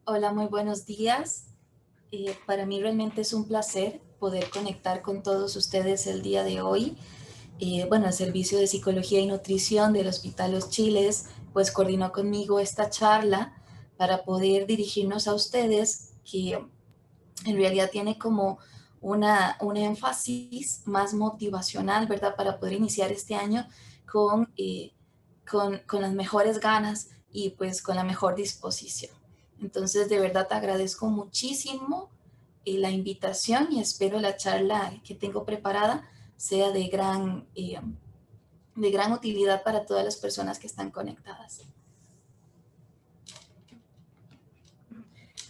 Hola, muy buenos días. Para mí realmente es un placer poder conectar con todos ustedes el día de hoy. Bueno, el Servicio de Psicología y Nutrición del Hospital Los Chiles, pues coordinó conmigo esta charla para poder dirigirnos a ustedes, que en realidad tiene como un énfasis más motivacional, ¿verdad? Para poder iniciar este año con, eh, con las mejores ganas y pues con la mejor disposición. Entonces, de verdad te agradezco muchísimo la invitación y espero la charla que tengo preparada sea de gran utilidad para todas las personas que están conectadas.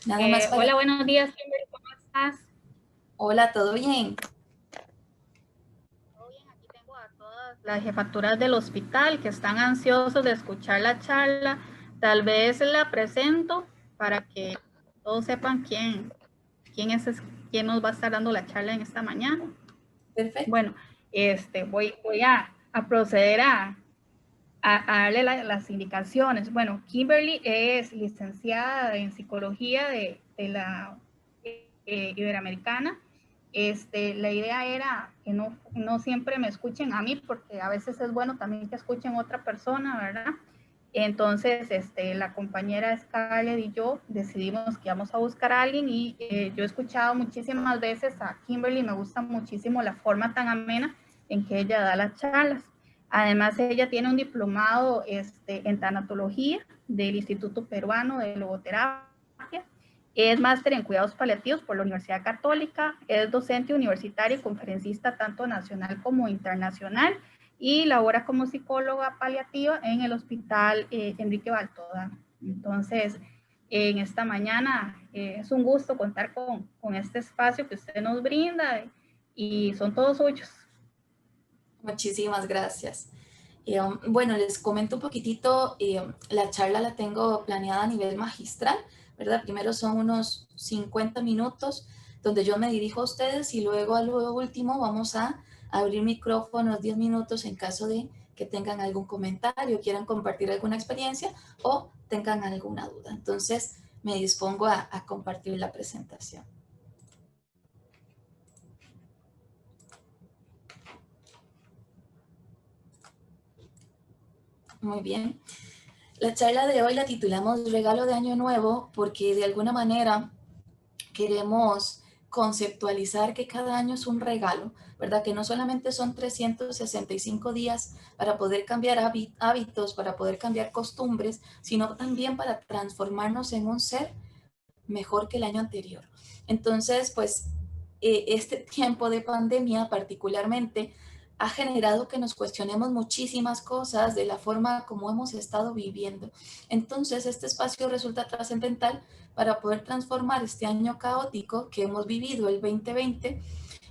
Nada más para... Hola, buenos días, Kimberly, ¿cómo estás? Hola, ¿todo bien? Todo bien, aquí tengo a todas las jefaturas del hospital que están ansiosos de escuchar la charla. Tal vez la presento para que todos sepan quién es, quién nos va a estar dando la charla en esta mañana. Perfecto. Bueno, voy a proceder a darle las indicaciones. Bueno, Kimberly es licenciada en psicología de la Iberoamericana. La idea era que no siempre me escuchen a mí, porque a veces es bueno también que escuchen a otra persona, ¿verdad? Entonces, la compañera Scarlett y yo decidimos que íbamos a buscar a alguien y yo he escuchado muchísimas veces a Kimberly, me gusta muchísimo la forma tan amena en que ella da las charlas. Además, ella tiene un diplomado en tanatología del Instituto Peruano de Logoterapia. Es máster en cuidados paliativos por la Universidad Católica. Es docente universitaria y conferencista tanto nacional como internacional. Y labora como psicóloga paliativa en el Hospital Enrique Baltoda. Entonces, en esta mañana es un gusto contar con este espacio que usted nos brinda y son todos suyos. Muchísimas gracias. Bueno, les comento un poquitito, la charla la tengo planeada a nivel magistral, ¿verdad? Primero son unos 50 minutos donde yo me dirijo a ustedes y luego a lo último vamos a abrir micrófonos 10 minutos en caso de que tengan algún comentario, quieran compartir alguna experiencia o tengan alguna duda. Entonces me dispongo a compartir la presentación. Muy bien. La charla de hoy la titulamos Regalo de Año Nuevo porque de alguna manera queremos conceptualizar que cada año es un regalo, ¿verdad? Que no solamente son 365 días para poder cambiar hábitos, para poder cambiar costumbres, sino también para transformarnos en un ser mejor que el año anterior. Entonces, pues, este tiempo de pandemia particularmente ha generado que nos cuestionemos muchísimas cosas de la forma como hemos estado viviendo. Entonces, este espacio resulta trascendental para poder transformar este año caótico que hemos vivido, el 2020,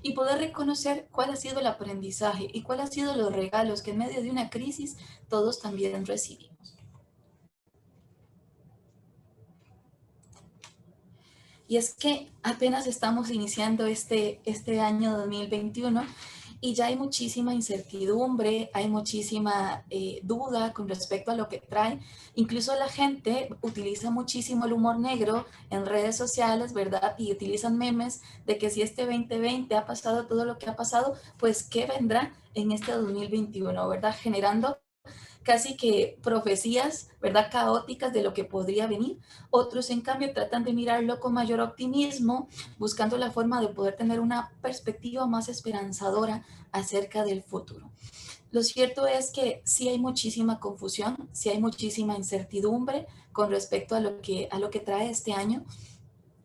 y poder reconocer cuál ha sido el aprendizaje y cuáles han sido los regalos que en medio de una crisis todos también recibimos. Y es que apenas estamos iniciando este año 2021 y ya hay muchísima incertidumbre, hay muchísima duda con respecto a lo que trae. Incluso la gente utiliza muchísimo el humor negro en redes sociales, ¿verdad? Y utilizan memes de que si este 2020 ha pasado todo lo que ha pasado, pues ¿qué vendrá en este 2021, ¿verdad? Generando casi que profecías, ¿verdad? Caóticas de lo que podría venir. Otros, en cambio, tratan de mirarlo con mayor optimismo, buscando la forma de poder tener una perspectiva más esperanzadora acerca del futuro. Lo cierto es que sí hay muchísima confusión, sí hay muchísima incertidumbre con respecto a lo que trae este año,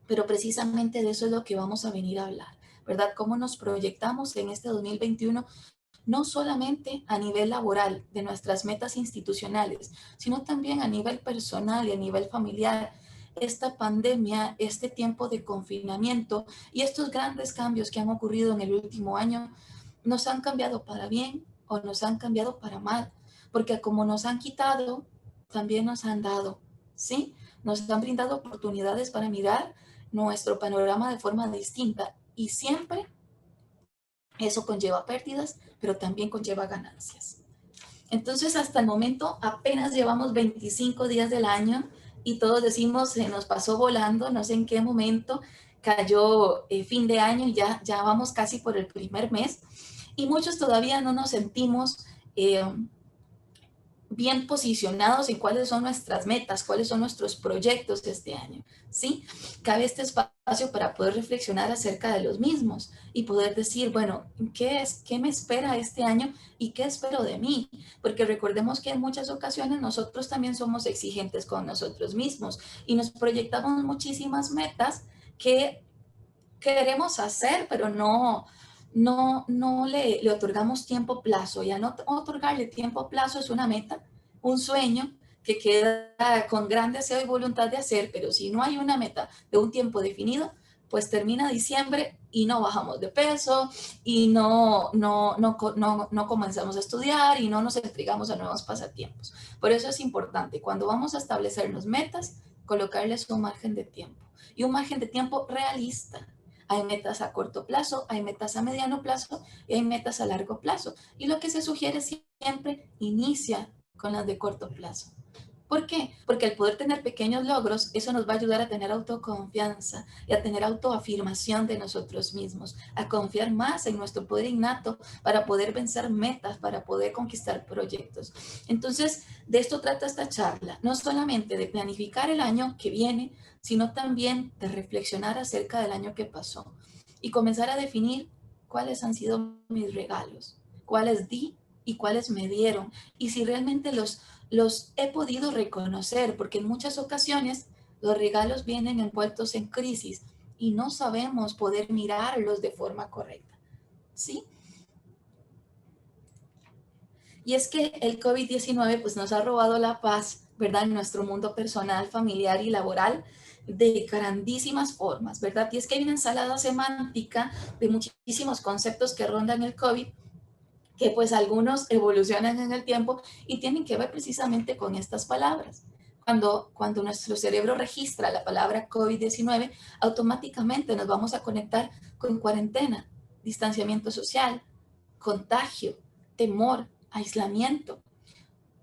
pero precisamente de eso es lo que vamos a venir a hablar, ¿verdad? Cómo nos proyectamos en este 2021 no solamente a nivel laboral de nuestras metas institucionales, sino también a nivel personal y a nivel familiar. Esta pandemia, este tiempo de confinamiento y estos grandes cambios que han ocurrido en el último año nos han cambiado para bien o nos han cambiado para mal, porque como nos han quitado, también nos han dado, ¿sí? Nos han brindado oportunidades para mirar nuestro panorama de forma distinta y siempre eso conlleva pérdidas, pero también conlleva ganancias. Entonces, hasta el momento, apenas llevamos 25 días del año y todos decimos, se nos pasó volando, no sé en qué momento cayó fin de año y ya vamos casi por el primer mes y muchos todavía no nos sentimos bien posicionados en cuáles son nuestras metas, cuáles son nuestros proyectos de este año, ¿sí? Cabe este espacio para poder reflexionar acerca de los mismos y poder decir, bueno, ¿qué me espera este año y qué espero de mí? Porque recordemos que en muchas ocasiones nosotros también somos exigentes con nosotros mismos y nos proyectamos muchísimas metas que queremos hacer, pero no le otorgamos tiempo plazo. Y al no otorgarle tiempo plazo es una meta, un sueño que queda con gran deseo y voluntad de hacer, pero si no hay una meta de un tiempo definido, pues termina diciembre y no bajamos de peso y no comenzamos a estudiar y no nos entregamos a nuevos pasatiempos. Por eso es importante, cuando vamos a establecernos metas, colocarles un margen de tiempo y un margen de tiempo realista. Hay metas a corto plazo, hay metas a mediano plazo y hay metas a largo plazo. Y lo que se sugiere siempre, inicia con las de corto plazo. ¿Por qué? Porque al poder tener pequeños logros, eso nos va a ayudar a tener autoconfianza y a tener autoafirmación de nosotros mismos, a confiar más en nuestro poder innato para poder vencer metas, para poder conquistar proyectos. Entonces, de esto trata esta charla, no solamente de planificar el año que viene, sino también de reflexionar acerca del año que pasó y comenzar a definir cuáles han sido mis regalos, cuáles di y cuáles me dieron, y si realmente los he podido reconocer, porque en muchas ocasiones los regalos vienen envueltos en crisis y no sabemos poder mirarlos de forma correcta, ¿sí? Y es que el COVID-19 pues nos ha robado la paz, ¿verdad? En nuestro mundo personal, familiar y laboral de grandísimas formas, ¿verdad? Y es que hay una ensalada semántica de muchísimos conceptos que rondan el COVID, que pues algunos evolucionan en el tiempo y tienen que ver precisamente con estas palabras. Cuando nuestro cerebro registra la palabra COVID-19, automáticamente nos vamos a conectar con cuarentena, distanciamiento social, contagio, temor, aislamiento,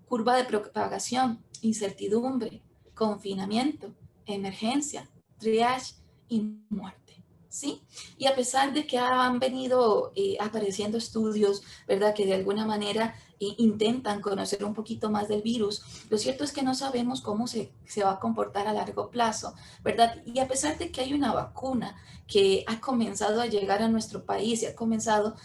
curva de propagación, incertidumbre, confinamiento, emergencia, triage y muerte. ¿Sí? Y a pesar de que han venido apareciendo estudios, ¿verdad? Que de alguna manera intentan conocer un poquito más del virus, lo cierto es que no sabemos cómo se va a comportar a largo plazo, ¿verdad? Y a pesar de que hay una vacuna que ha comenzado a llegar a nuestro país y ha comenzado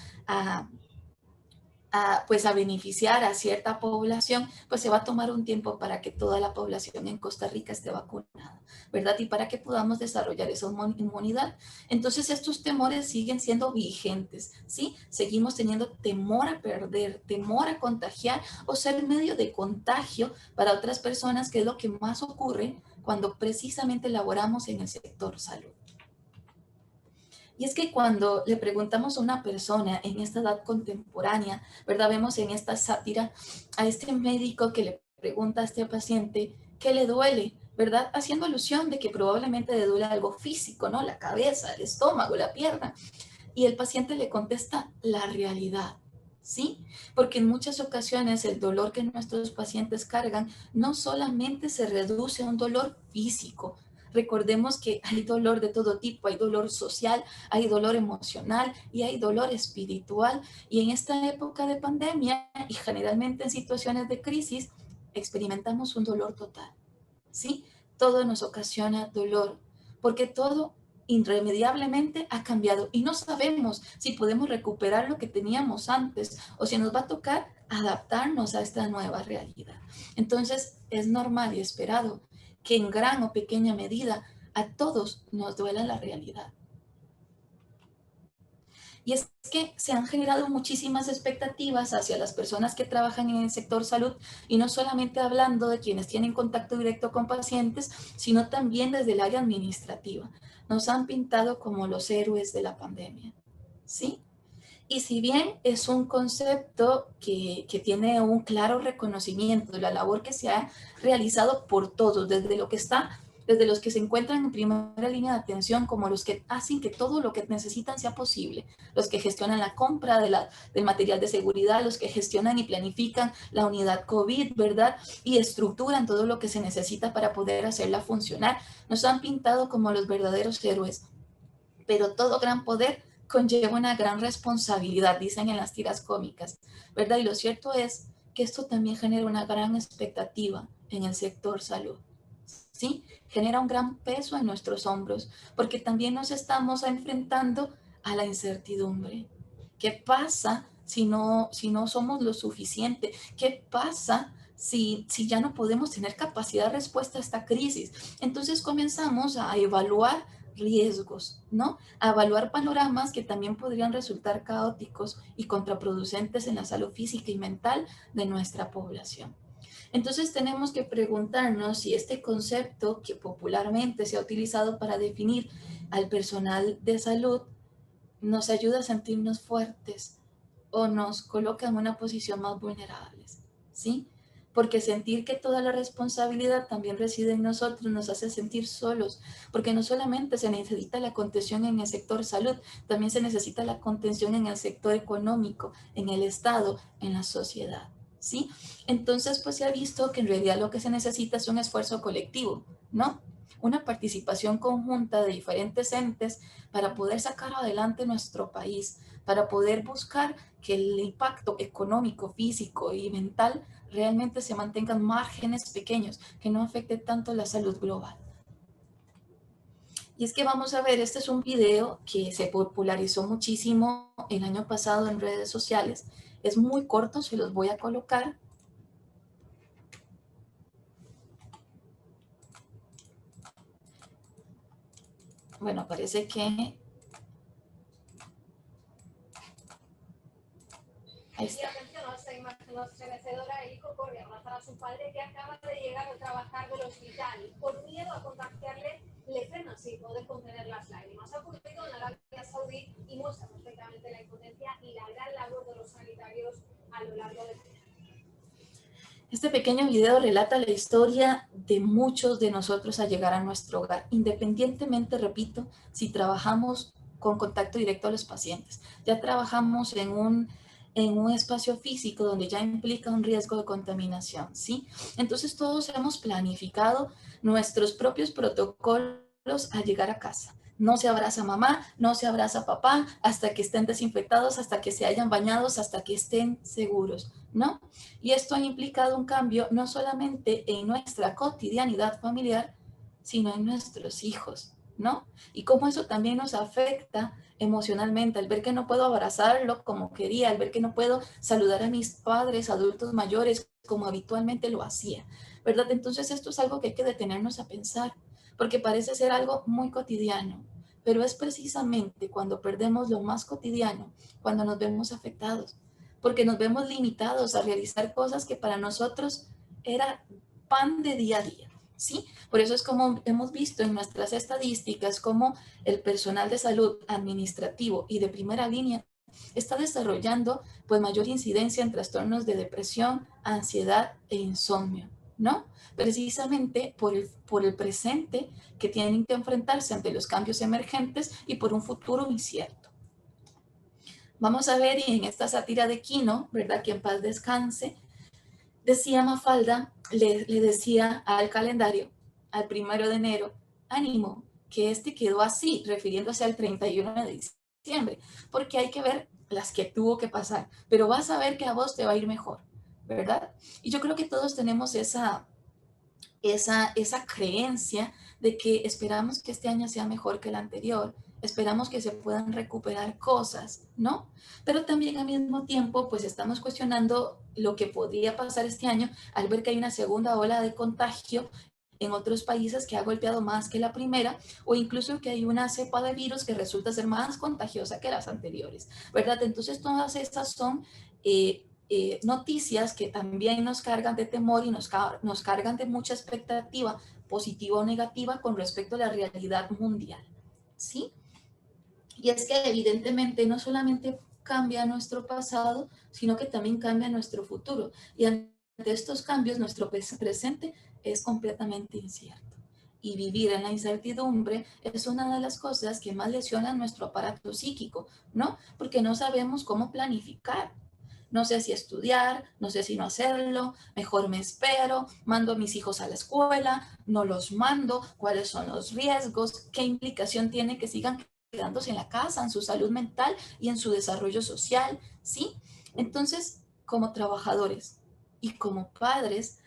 pues a beneficiar a cierta población, pues se va a tomar un tiempo para que toda la población en Costa Rica esté vacunada, ¿verdad? Y para que podamos desarrollar esa inmunidad. Entonces estos temores siguen siendo vigentes, ¿sí? Seguimos teniendo temor a perder, temor a contagiar o ser medio de contagio para otras personas, que es lo que más ocurre cuando precisamente laboramos en el sector salud. Y es que cuando le preguntamos a una persona en esta edad contemporánea, ¿verdad? Vemos en esta sátira a este médico que le pregunta a este paciente qué le duele, ¿verdad? Haciendo alusión de que probablemente le duele algo físico, ¿no? La cabeza, el estómago, la pierna. Y el paciente le contesta la realidad, ¿sí? Porque en muchas ocasiones el dolor que nuestros pacientes cargan no solamente se reduce a un dolor físico. Recordemos que hay dolor de todo tipo, hay dolor social, hay dolor emocional y hay dolor espiritual. Y en esta época de pandemia y generalmente en situaciones de crisis, experimentamos un dolor total, ¿sí? Todo nos ocasiona dolor, porque todo irremediablemente ha cambiado y no sabemos si podemos recuperar lo que teníamos antes o si nos va a tocar adaptarnos a esta nueva realidad. Entonces es normal y esperado que en gran o pequeña medida a todos nos duela la realidad. Y es que se han generado muchísimas expectativas hacia las personas que trabajan en el sector salud, y no solamente hablando de quienes tienen contacto directo con pacientes, sino también desde el área administrativa. Nos han pintado como los héroes de la pandemia, ¿sí? Y si bien es un concepto que tiene un claro reconocimiento de la labor que se ha realizado por todos, desde lo que está desde los que se encuentran en primera línea de atención como los que hacen que todo lo que necesitan sea posible, los que gestionan la compra del material de seguridad, los que gestionan y planifican la unidad COVID, ¿verdad? Y estructuran todo lo que se necesita para poder hacerla funcionar. Nos han pintado como los verdaderos héroes, pero todo gran poder conlleva una gran responsabilidad, dicen en las tiras cómicas, ¿verdad? Y lo cierto es que esto también genera una gran expectativa en el sector salud, ¿sí? Genera un gran peso en nuestros hombros, porque también nos estamos enfrentando a la incertidumbre. ¿Qué pasa si no somos lo suficiente? ¿Qué pasa si ya no podemos tener capacidad de respuesta a esta crisis? Entonces comenzamos a evaluar riesgos, ¿no? A evaluar panoramas que también podrían resultar caóticos y contraproducentes en la salud física y mental de nuestra población. Entonces tenemos que preguntarnos si este concepto que popularmente se ha utilizado para definir al personal de salud nos ayuda a sentirnos fuertes o nos coloca en una posición más vulnerable, ¿sí? Porque sentir que toda la responsabilidad también reside en nosotros nos hace sentir solos, porque no solamente se necesita la contención en el sector salud, también se necesita la contención en el sector económico, en el Estado, en la sociedad, ¿sí? Entonces, pues se ha visto que en realidad lo que se necesita es un esfuerzo colectivo, ¿no? Una participación conjunta de diferentes entes para poder sacar adelante nuestro país, para poder buscar que el impacto económico, físico y mental realmente se mantengan márgenes pequeños, que no afecte tanto la salud global. Y es que vamos a ver, este es un video que se popularizó muchísimo el año pasado en redes sociales. Es muy corto, se los voy a colocar. Bueno, parece que ahí está. Y atención, esta imagen estremecedora, el hijo corre a abrazar a su padre que acaba de llegar de trabajar del hospital. Por miedo a contagiarle, le frena sin poder contener las lágrimas. Ha ocurrido en Arabia Saudí y muestra perfectamente la impotencia y la gran labor de los sanitarios a lo largo del día. Este pequeño video relata la historia de muchos de nosotros al llegar a nuestro hogar, independientemente, repito, si trabajamos con contacto directo a los pacientes. Ya trabajamos en un espacio físico donde ya implica un riesgo de contaminación, ¿sí? Entonces todos hemos planificado nuestros propios protocolos al llegar a casa. No se abraza mamá, no se abraza papá, hasta que estén desinfectados, hasta que se hayan bañados, hasta que estén seguros, ¿no? Y esto ha implicado un cambio no solamente en nuestra cotidianidad familiar, sino en nuestros hijos, ¿no? Y cómo eso también nos afecta emocionalmente, al ver que no puedo abrazarlo como quería, al ver que no puedo saludar a mis padres, adultos mayores, como habitualmente lo hacía, ¿verdad? Entonces esto es algo que hay que detenernos a pensar, porque parece ser algo muy cotidiano, pero es precisamente cuando perdemos lo más cotidiano, cuando nos vemos afectados, porque nos vemos limitados a realizar cosas que para nosotros era pan de día a día, ¿sí? Por eso es como hemos visto en nuestras estadísticas como el personal de salud administrativo y de primera línea está desarrollando pues mayor incidencia en trastornos de depresión, ansiedad e insomnio, ¿no? Precisamente por el presente que tienen que enfrentarse ante los cambios emergentes y por un futuro incierto. Vamos a ver, y en esta sátira de Quino, ¿verdad? Que en paz descanse, decía Mafalda, le decía al calendario, al 1 de enero, ánimo, que este quedó así, refiriéndose al 31 de diciembre, porque hay que ver las que tuvo que pasar, pero vas a ver que a vos te va a ir mejor, ¿verdad? Y yo creo que todos tenemos esa creencia de que esperamos que este año sea mejor que el anterior, esperamos que se puedan recuperar cosas, ¿no? Pero también al mismo tiempo, pues estamos cuestionando lo que podría pasar este año al ver que hay una segunda ola de contagio en otros países que ha golpeado más que la primera, o incluso que hay una cepa de virus que resulta ser más contagiosa que las anteriores, ¿verdad? Entonces todas estas son noticias que también nos cargan de temor y nos cargan de mucha expectativa, positiva o negativa, con respecto a la realidad mundial, ¿sí? Y es que evidentemente no solamente cambia nuestro pasado, sino que también cambia nuestro futuro. Y ante estos cambios, nuestro presente es completamente incierto. y vivir en la incertidumbre es una de las cosas que más lesionan nuestro aparato psíquico, ¿no? Porque no sabemos cómo planificar. No sé si estudiar, no sé si no hacerlo, mejor me espero, mando a mis hijos a la escuela, no los mando, cuáles son los riesgos, qué implicación tiene que sigan quedándose en la casa, en su salud mental y en su desarrollo social, ¿sí? Entonces, como trabajadores y como padres,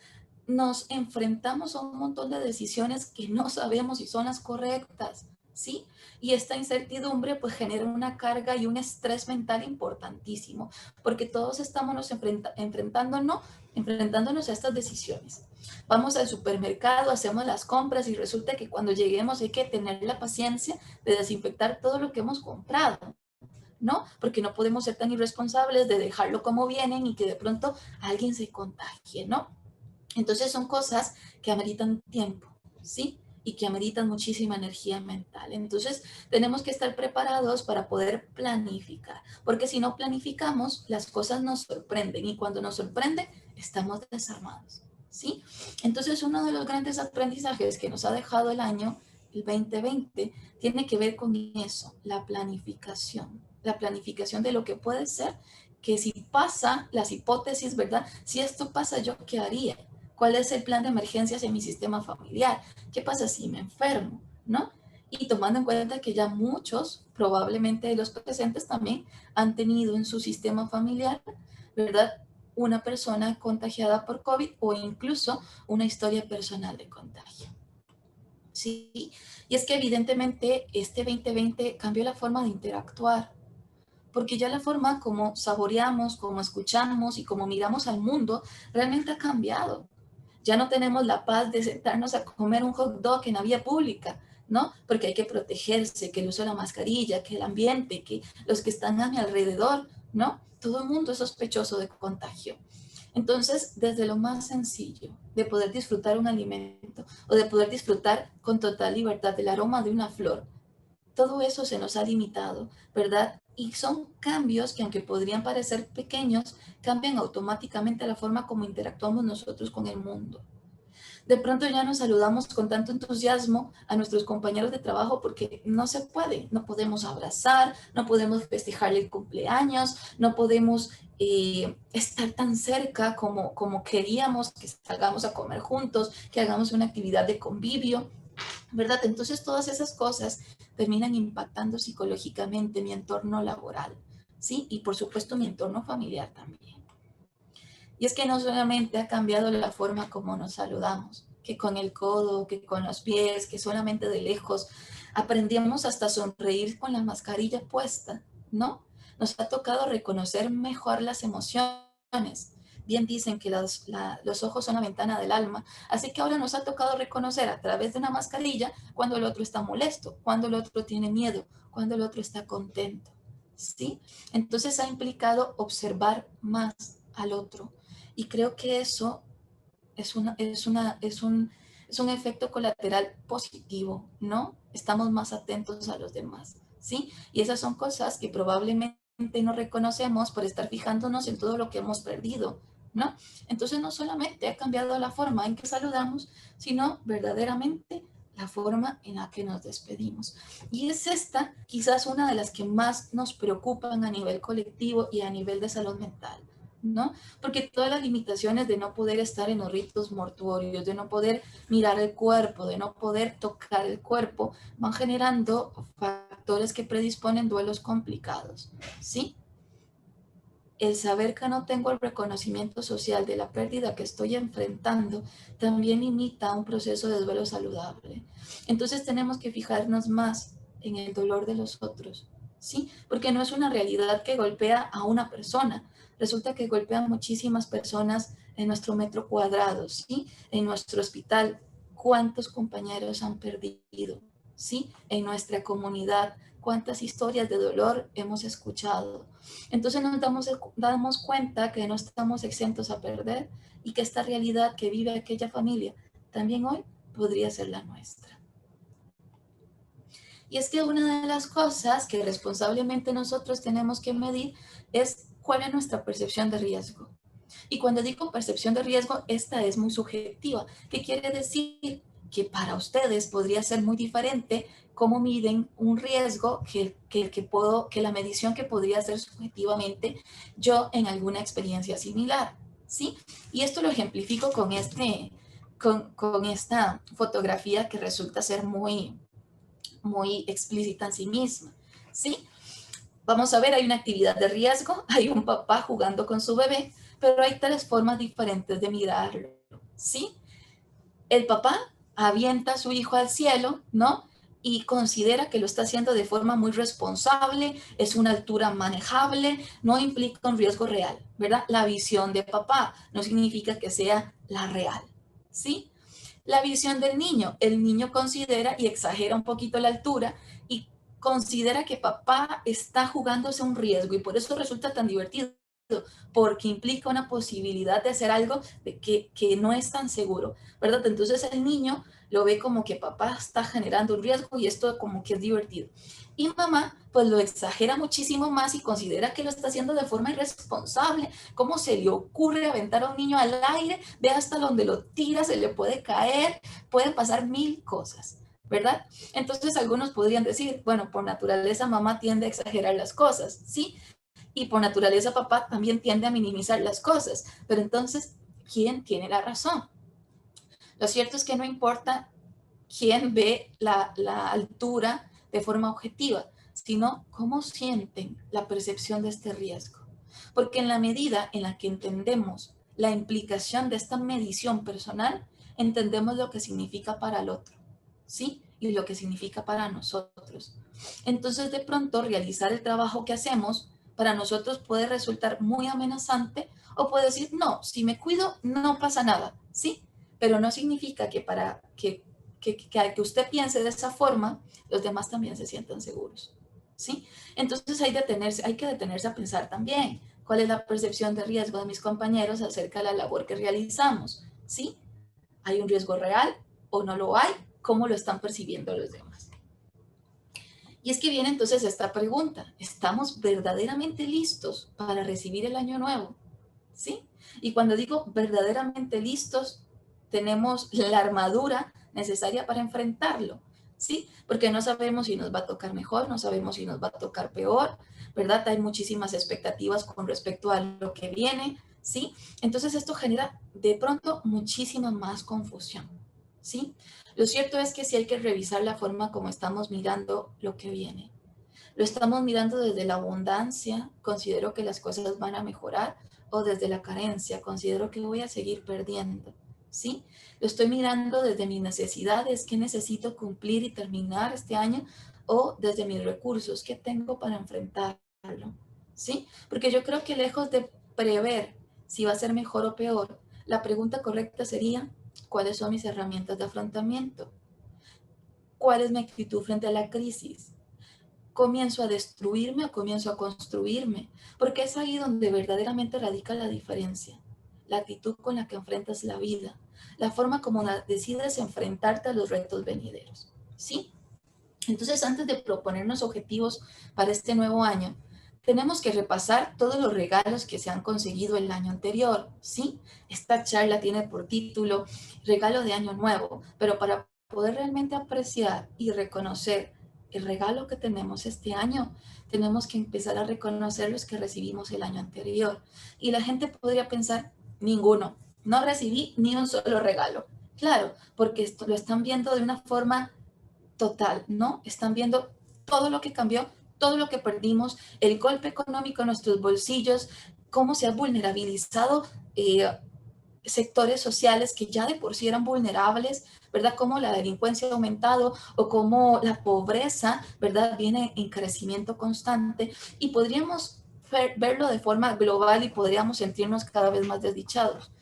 nos enfrentamos a un montón de decisiones que no sabemos si son las correctas, ¿sí? Y esta incertidumbre pues genera una carga y un estrés mental importantísimo, porque todos estamos enfrentándonos a estas decisiones. Vamos al supermercado, hacemos las compras y resulta que cuando lleguemos hay que tener la paciencia de desinfectar todo lo que hemos comprado, ¿no? Porque no podemos ser tan irresponsables de dejarlo como vienen y que de pronto alguien se contagie, ¿no? Entonces son cosas que ameritan tiempo, ¿sí? Y que ameritan muchísima energía mental. Entonces tenemos que estar preparados para poder planificar, porque si no planificamos, las cosas nos sorprenden y cuando nos sorprenden, estamos desarmados, ¿sí? Entonces uno de los grandes aprendizajes que nos ha dejado el año, el 2020, tiene que ver con eso, la planificación de lo que puede ser, que si pasa, las hipótesis, ¿verdad? Si esto pasa, ¿yo qué haría? ¿Cuál es el plan de emergencias en mi sistema familiar? ¿Qué pasa si me enfermo? ¿No? Y tomando en cuenta que ya muchos, probablemente de los presentes también, han tenido en su sistema familiar, ¿verdad? Una persona contagiada por COVID o incluso una historia personal de contagio. Sí, y es que evidentemente este 2020 cambió la forma de interactuar, porque ya la forma como saboreamos, como escuchamos y como miramos al mundo realmente ha cambiado. Ya no tenemos la paz de sentarnos a comer un hot dog en la vía pública, ¿no? Porque hay que protegerse, que el uso de la mascarilla, que el ambiente, que los que están a mi alrededor, ¿no? Todo el mundo es sospechoso de contagio. Entonces, desde lo más sencillo, de poder disfrutar un alimento o de poder disfrutar con total libertad del aroma de una flor, todo eso se nos ha limitado, ¿verdad? Y son cambios que aunque podrían parecer pequeños, cambian automáticamente la forma como interactuamos nosotros con el mundo. De pronto ya nos saludamos con tanto entusiasmo a nuestros compañeros de trabajo porque no se puede, no podemos abrazar, no podemos festejarle el cumpleaños, no podemos estar tan cerca como queríamos, que salgamos a comer juntos, que hagamos una actividad de convivio, ¿verdad? Entonces todas esas cosas terminan impactando psicológicamente mi entorno laboral, ¿sí? Y por supuesto mi entorno familiar también. Y es que no solamente ha cambiado la forma como nos saludamos, que con el codo, que con los pies, que solamente de lejos, aprendíamos hasta sonreír con la mascarilla puesta, ¿no? Nos ha tocado reconocer mejor las emociones. Bien dicen que los ojos son la ventana del alma, así que ahora nos ha tocado reconocer a través de una mascarilla cuando el otro está molesto, cuando el otro tiene miedo, cuando el otro está contento, ¿sí? Entonces ha implicado observar más al otro, y creo que eso es un efecto colateral positivo, ¿no? Estamos más atentos a los demás, ¿sí? Y esas son cosas que probablemente no reconocemos por estar fijándonos en todo lo que hemos perdido, ¿no? Entonces no solamente ha cambiado la forma en que saludamos, sino verdaderamente la forma en la que nos despedimos. Y es esta quizás una de las que más nos preocupan a nivel colectivo y a nivel de salud mental, ¿no? Porque todas las limitaciones de no poder estar en los ritos mortuorios, de no poder mirar el cuerpo, de no poder tocar el cuerpo, van generando factores que predisponen duelos complicados, ¿sí? El saber que no tengo el reconocimiento social de la pérdida que estoy enfrentando también limita un proceso de duelo saludable. Entonces tenemos que fijarnos más en el dolor de los otros, ¿sí? Porque no es una realidad que golpea a una persona, resulta que golpea a muchísimas personas en nuestro metro cuadrado, ¿sí? En nuestro hospital, ¿cuántos compañeros han perdido? ¿Sí? En nuestra comunidad, ¿cuántas historias de dolor hemos escuchado? Entonces nos damos cuenta que no estamos exentos a perder y que esta realidad que vive aquella familia también hoy podría ser la nuestra. Y es que una de las cosas que responsablemente nosotros tenemos que medir es cuál es nuestra percepción de riesgo. Y cuando digo percepción de riesgo, esta es muy subjetiva. ¿Qué quiere decir? que para ustedes podría ser muy diferente cómo miden un riesgo que la medición que podría hacer subjetivamente yo en alguna experiencia similar, ¿sí? Y esto lo ejemplifico con esta fotografía que resulta ser muy, muy explícita en sí misma, ¿sí? Vamos a ver, hay una actividad de riesgo, hay un papá jugando con su bebé, pero hay tres formas diferentes de mirarlo, ¿sí? El papá avienta a su hijo al cielo, ¿no? Y considera que lo está haciendo de forma muy responsable, es una altura manejable, no implica un riesgo real, ¿verdad? La visión de papá no significa que sea la real, ¿sí? La visión del niño, el niño considera y exagera un poquito la altura y considera que papá está jugándose un riesgo y por eso resulta tan divertido, porque implica una posibilidad de hacer algo que no es tan seguro, ¿verdad? Entonces el niño lo ve como que papá está generando un riesgo y esto como que es divertido. Y mamá pues lo exagera muchísimo más y considera que lo está haciendo de forma irresponsable. ¿Cómo se le ocurre aventar a un niño al aire? Ve hasta donde lo tira, se le puede caer, pueden pasar mil cosas, ¿verdad? Entonces algunos podrían decir, bueno, por naturaleza mamá tiende a exagerar las cosas, ¿sí? Y por naturaleza papá también tiende a minimizar las cosas. Pero entonces, ¿quién tiene la razón? Lo cierto es que no importa quién ve la altura de forma objetiva, sino cómo sienten la percepción de este riesgo. Porque en la medida en la que entendemos la implicación de esta medición personal, entendemos lo que significa para el otro, ¿sí? Y lo que significa para nosotros. Entonces, de pronto, realizar el trabajo que hacemos para nosotros puede resultar muy amenazante o puede decir, no, si me cuido, no pasa nada, ¿sí? Pero no significa que para que usted piense de esa forma, los demás también se sientan seguros, ¿sí? Entonces hay que detenerse a pensar también cuál es la percepción de riesgo de mis compañeros acerca de la labor que realizamos, ¿sí? ¿Hay un riesgo real o no lo hay? ¿Cómo lo están percibiendo los demás? Y es que viene entonces esta pregunta, ¿estamos verdaderamente listos para recibir el año nuevo? ¿Sí? Y cuando digo verdaderamente listos, tenemos la armadura necesaria para enfrentarlo, ¿sí? Porque no sabemos si nos va a tocar mejor, no sabemos si nos va a tocar peor, ¿verdad? Hay muchísimas expectativas con respecto a lo que viene, ¿sí? Entonces esto genera de pronto muchísima más confusión, ¿sí? Lo cierto es que sí hay que revisar la forma como estamos mirando lo que viene. Lo estamos mirando desde la abundancia, considero que las cosas van a mejorar, o desde la carencia, considero que voy a seguir perdiendo, ¿sí? Lo estoy mirando desde mis necesidades, qué necesito cumplir y terminar este año, o desde mis recursos, qué tengo para enfrentarlo, ¿sí? Porque yo creo que lejos de prever si va a ser mejor o peor, la pregunta correcta sería, ¿cuáles son mis herramientas de afrontamiento? ¿Cuál es mi actitud frente a la crisis? ¿Comienzo a destruirme o comienzo a construirme? Porque es ahí donde verdaderamente radica la diferencia. La actitud con la que enfrentas la vida, la forma como decides enfrentarte a los retos venideros, ¿sí? Entonces, antes de proponernos objetivos para este nuevo año, tenemos que repasar todos los regalos que se han conseguido el año anterior, ¿sí? Esta charla tiene por título Regalo de Año Nuevo, pero para poder realmente apreciar y reconocer el regalo que tenemos este año, tenemos que empezar a reconocer los que recibimos el año anterior. Y la gente podría pensar, ninguno, no recibí ni un solo regalo. Claro, porque esto lo están viendo de una forma total, ¿no? Están viendo todo lo que cambió, todo lo que perdimos, el golpe económico en nuestros bolsillos, cómo se ha vulnerabilizado sectores sociales que ya de por sí eran vulnerables, ¿verdad? Cómo la delincuencia ha aumentado o cómo la pobreza, ¿verdad? Viene en crecimiento constante y podríamos verlo de forma global y podríamos sentirnos cada vez más desdichados.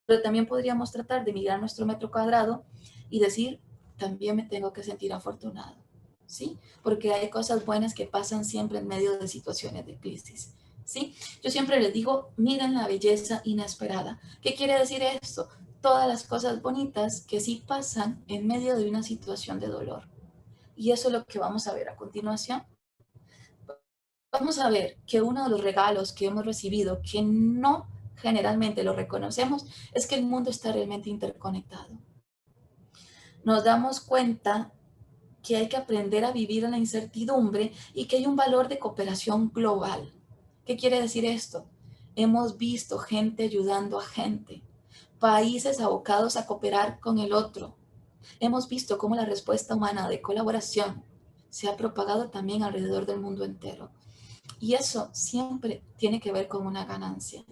Pero también podríamos tratar de mirar nuestro metro cuadrado y decir, también me tengo que sentir afortunado, ¿sí? Porque hay cosas buenas que pasan siempre en medio de situaciones de crisis, ¿sí? Yo siempre les digo, miren la belleza inesperada. ¿Qué quiere decir esto? Todas las cosas bonitas que sí pasan en medio de una situación de dolor. Y eso es lo que vamos a ver a continuación. Vamos a ver que uno de los regalos que hemos recibido, que no generalmente lo reconocemos, es que el mundo está realmente interconectado. nos damos cuenta que hay que aprender a vivir en la incertidumbre y que hay un valor de cooperación global. ¿Qué quiere decir esto? Hemos visto gente ayudando a gente, países abocados a cooperar con el otro. Hemos visto cómo la respuesta humana de colaboración se ha propagado también alrededor del mundo entero. Y eso siempre tiene que ver con una ganancia,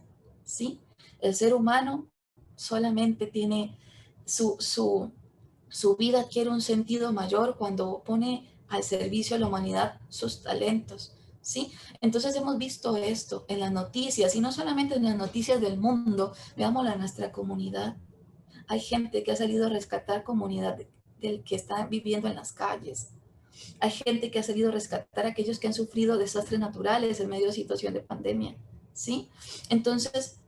¿sí? El ser humano solamente tiene su vida adquiere un sentido mayor cuando pone al servicio de la humanidad sus talentos, ¿sí? Entonces hemos visto esto en las noticias, y no solamente en las noticias del mundo, veámoslo en nuestra comunidad. Hay gente que ha salido a rescatar comunidad del que está viviendo en las calles. Hay gente que ha salido a rescatar a aquellos que han sufrido desastres naturales en medio de situación de pandemia, ¿sí? Entonces,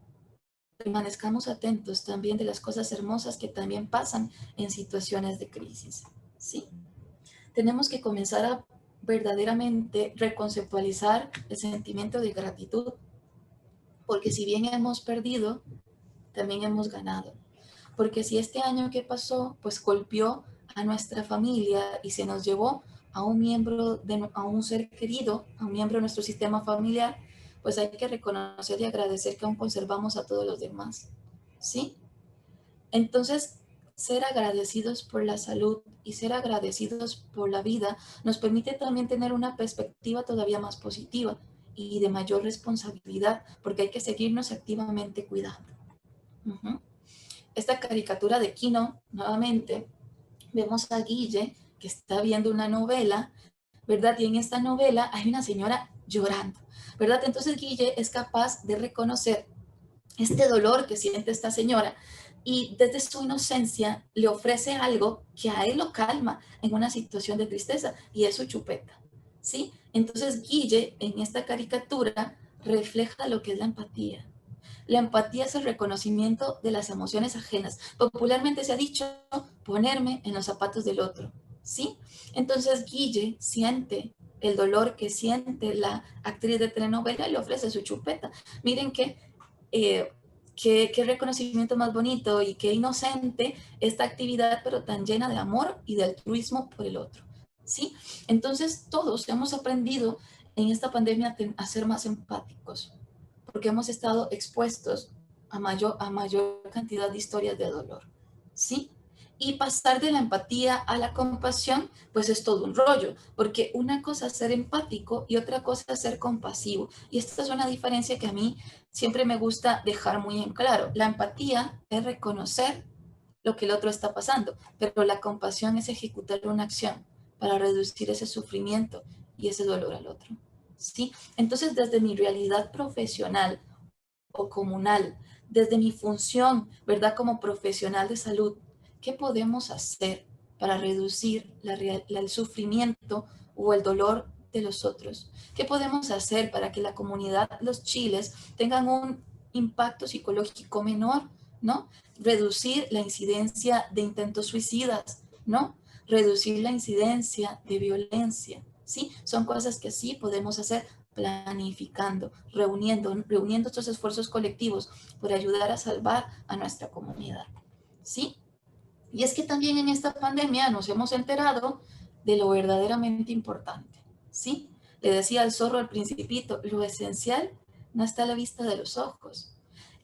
permanezcamos atentos también de las cosas hermosas que también pasan en situaciones de crisis, ¿sí? Tenemos que comenzar a verdaderamente reconceptualizar el sentimiento de gratitud, porque si bien hemos perdido, también hemos ganado. Porque si este año que pasó, pues golpeó a nuestra familia y se nos llevó a un miembro, a un ser querido, a un miembro de nuestro sistema familiar, pues hay que reconocer y agradecer que aún conservamos a todos los demás, ¿sí? Entonces, ser agradecidos por la salud y ser agradecidos por la vida nos permite también tener una perspectiva todavía más positiva y de mayor responsabilidad, porque hay que seguirnos activamente cuidando. Esta caricatura de Kino, nuevamente, vemos a Guille que está viendo una novela, ¿verdad? Y en esta novela hay una señora llorando, ¿verdad? Entonces Guille es capaz de reconocer este dolor que siente esta señora y desde su inocencia le ofrece algo que a él lo calma en una situación de tristeza, y es su chupeta, ¿sí? Entonces Guille en esta caricatura refleja lo que es la empatía. La empatía es el reconocimiento de las emociones ajenas. Popularmente se ha dicho ponerme en los zapatos del otro, ¿sí? Entonces Guille siente el dolor que siente la actriz de telenovela y le ofrece su chupeta. Miren qué reconocimiento más bonito y qué inocente esta actividad, pero tan llena de amor y de altruismo por el otro, ¿sí? Entonces todos hemos aprendido en esta pandemia a ser más empáticos, porque hemos estado expuestos a mayor cantidad de historias de dolor, ¿sí? Y pasar de la empatía a la compasión, pues es todo un rollo, porque una cosa es ser empático y otra cosa es ser compasivo. Y esta es una diferencia que a mí siempre me gusta dejar muy en claro. La empatía es reconocer lo que el otro está pasando, pero la compasión es ejecutar una acción para reducir ese sufrimiento y ese dolor al otro, ¿sí? Entonces, desde mi realidad profesional o comunal, desde mi función, ¿verdad? Como profesional de salud, ¿qué podemos hacer para reducir el sufrimiento o el dolor de los otros? ¿Qué podemos hacer para que la comunidad, los chiles, tengan un impacto psicológico menor, ¿no? Reducir la incidencia de intentos suicidas, ¿no? Reducir la incidencia de violencia, ¿sí? Son cosas que sí podemos hacer planificando, reuniendo estos esfuerzos colectivos por ayudar a salvar a nuestra comunidad, ¿sí? Y es que también en esta pandemia nos hemos enterado de lo verdaderamente importante, ¿sí? Le decía al zorro al principito, lo esencial no está a la vista de los ojos,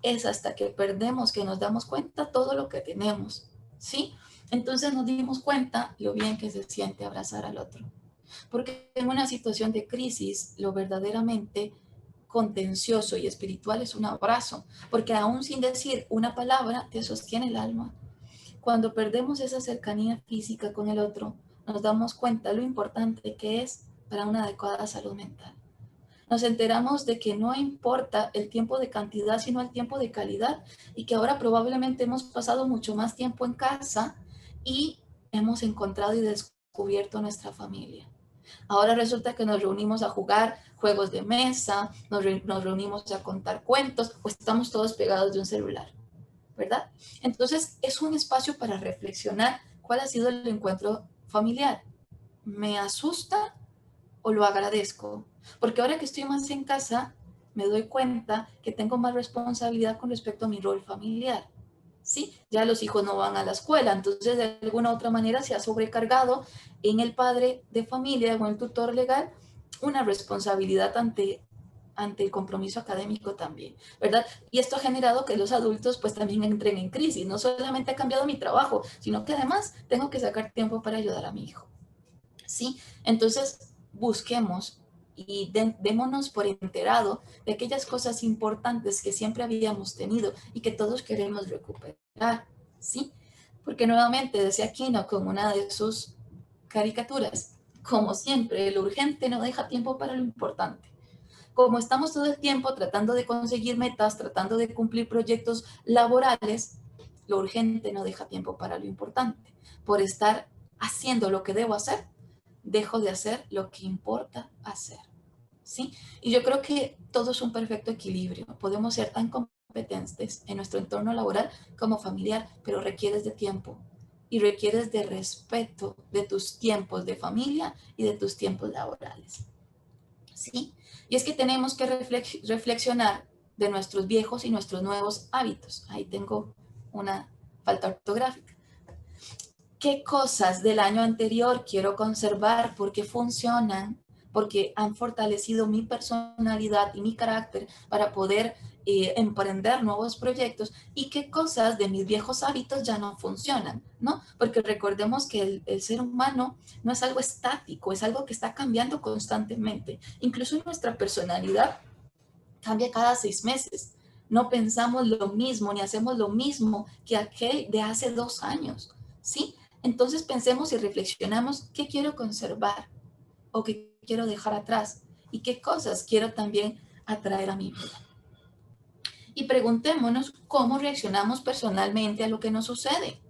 es hasta que perdemos que nos damos cuenta todo lo que tenemos, ¿sí? Entonces nos dimos cuenta lo bien que se siente abrazar al otro. Porque en una situación de crisis, lo verdaderamente contencioso y espiritual es un abrazo, porque aún sin decir una palabra te sostiene el alma. Cuando perdemos esa cercanía física con el otro, nos damos cuenta lo importante que es para una adecuada salud mental. Nos enteramos de que no importa el tiempo de cantidad, sino el tiempo de calidad, y que ahora probablemente hemos pasado mucho más tiempo en casa y hemos encontrado y descubierto nuestra familia. Ahora resulta que nos reunimos a jugar juegos de mesa, nos reunimos a contar cuentos o estamos todos pegados de un celular, ¿verdad? Entonces es un espacio para reflexionar cuál ha sido el encuentro familiar. ¿Me asusta o lo agradezco? Porque ahora que estoy más en casa, me doy cuenta que tengo más responsabilidad con respecto a mi rol familiar. ¿sí? Ya los hijos no van a la escuela, entonces de alguna u otra manera se ha sobrecargado en el padre de familia o en el tutor legal una responsabilidad ante el compromiso académico también, ¿verdad? Y esto ha generado que los adultos pues también entren en crisis. No solamente ha cambiado mi trabajo, sino que además tengo que sacar tiempo para ayudar a mi hijo, ¿sí? Entonces busquemos y démonos por enterado de aquellas cosas importantes que siempre habíamos tenido y que todos queremos recuperar, ¿sí? Porque nuevamente decía Aquino con una de sus caricaturas, como siempre, lo urgente no deja tiempo para lo importante. Como estamos todo el tiempo tratando de conseguir metas, tratando de cumplir proyectos laborales, lo urgente no deja tiempo para lo importante. Por estar haciendo lo que debo hacer, dejo de hacer lo que importa hacer, ¿sí? Y yo creo que todo es un perfecto equilibrio. Podemos ser tan competentes en nuestro entorno laboral como familiar, pero requieres de tiempo y requieres de respeto de tus tiempos de familia y de tus tiempos laborales. ¿Sí? Y es que tenemos que reflexionar de nuestros viejos y nuestros nuevos hábitos. Ahí tengo una falta ortográfica. ¿Qué cosas del año anterior quiero conservar porque funcionan, porque han fortalecido mi personalidad y mi carácter para poder emprender nuevos proyectos, y qué cosas de mis viejos hábitos ya no funcionan, ¿no? Porque recordemos que el ser humano no es algo estático, es algo que está cambiando constantemente. Incluso nuestra personalidad cambia cada 6 meses. No pensamos lo mismo ni hacemos lo mismo que aquel de hace 2 años, ¿sí? Entonces pensemos y reflexionamos qué quiero conservar o qué quiero dejar atrás y qué cosas quiero también atraer a mi vida. Y preguntémonos cómo reaccionamos personalmente a lo que nos sucede.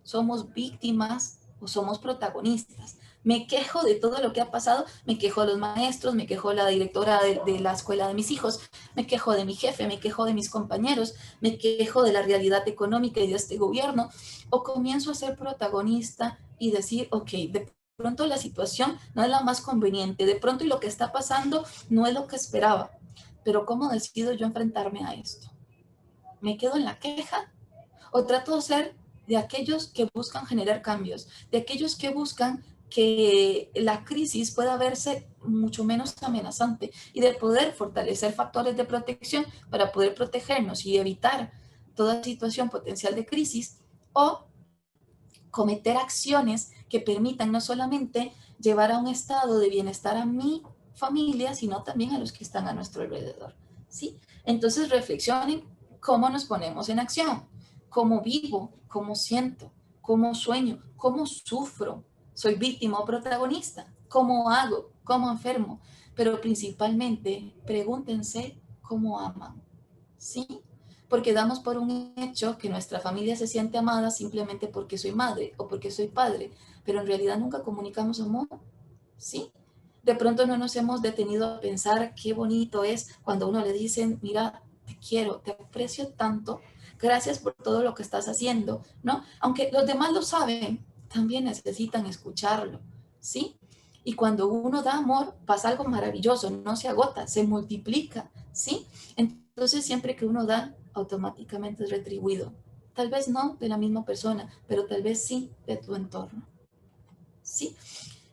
¿Somos víctimas o somos protagonistas? Me quejo de todo lo que ha pasado, me quejo de los maestros, me quejo de la directora de la escuela de mis hijos, me quejo de mi jefe, me quejo de mis compañeros, me quejo de la realidad económica y de este gobierno, o comienzo a ser protagonista y decir, ok, de pronto la situación no es la más conveniente, de pronto y lo que está pasando no es lo que esperaba, pero ¿cómo decido yo enfrentarme a esto? ¿Me quedo en la queja o trato de ser de aquellos que buscan generar cambios, de aquellos que buscan que la crisis pueda verse mucho menos amenazante y de poder fortalecer factores de protección para poder protegernos y evitar toda situación potencial de crisis, o cometer acciones que permitan no solamente llevar a un estado de bienestar a mi familia, sino también a los que están a nuestro alrededor, ¿sí? Entonces reflexionen cómo nos ponemos en acción, cómo vivo, cómo siento, cómo sueño, cómo sufro, soy víctima o protagonista, cómo hago, cómo enfermo, pero principalmente pregúntense cómo aman, ¿sí? Porque damos por un hecho que nuestra familia se siente amada simplemente porque soy madre o porque soy padre, pero en realidad nunca comunicamos amor, ¿sí? De pronto no nos hemos detenido a pensar qué bonito es cuando uno le dicen, mira, te quiero, te aprecio tanto, gracias por todo lo que estás haciendo, ¿no? Aunque los demás lo saben, también necesitan escucharlo, ¿sí? Y cuando uno da amor, pasa algo maravilloso, no se agota, se multiplica, ¿sí? Entonces, siempre que uno da, automáticamente es retribuido. Tal vez no de la misma persona, pero tal vez sí de tu entorno, ¿sí?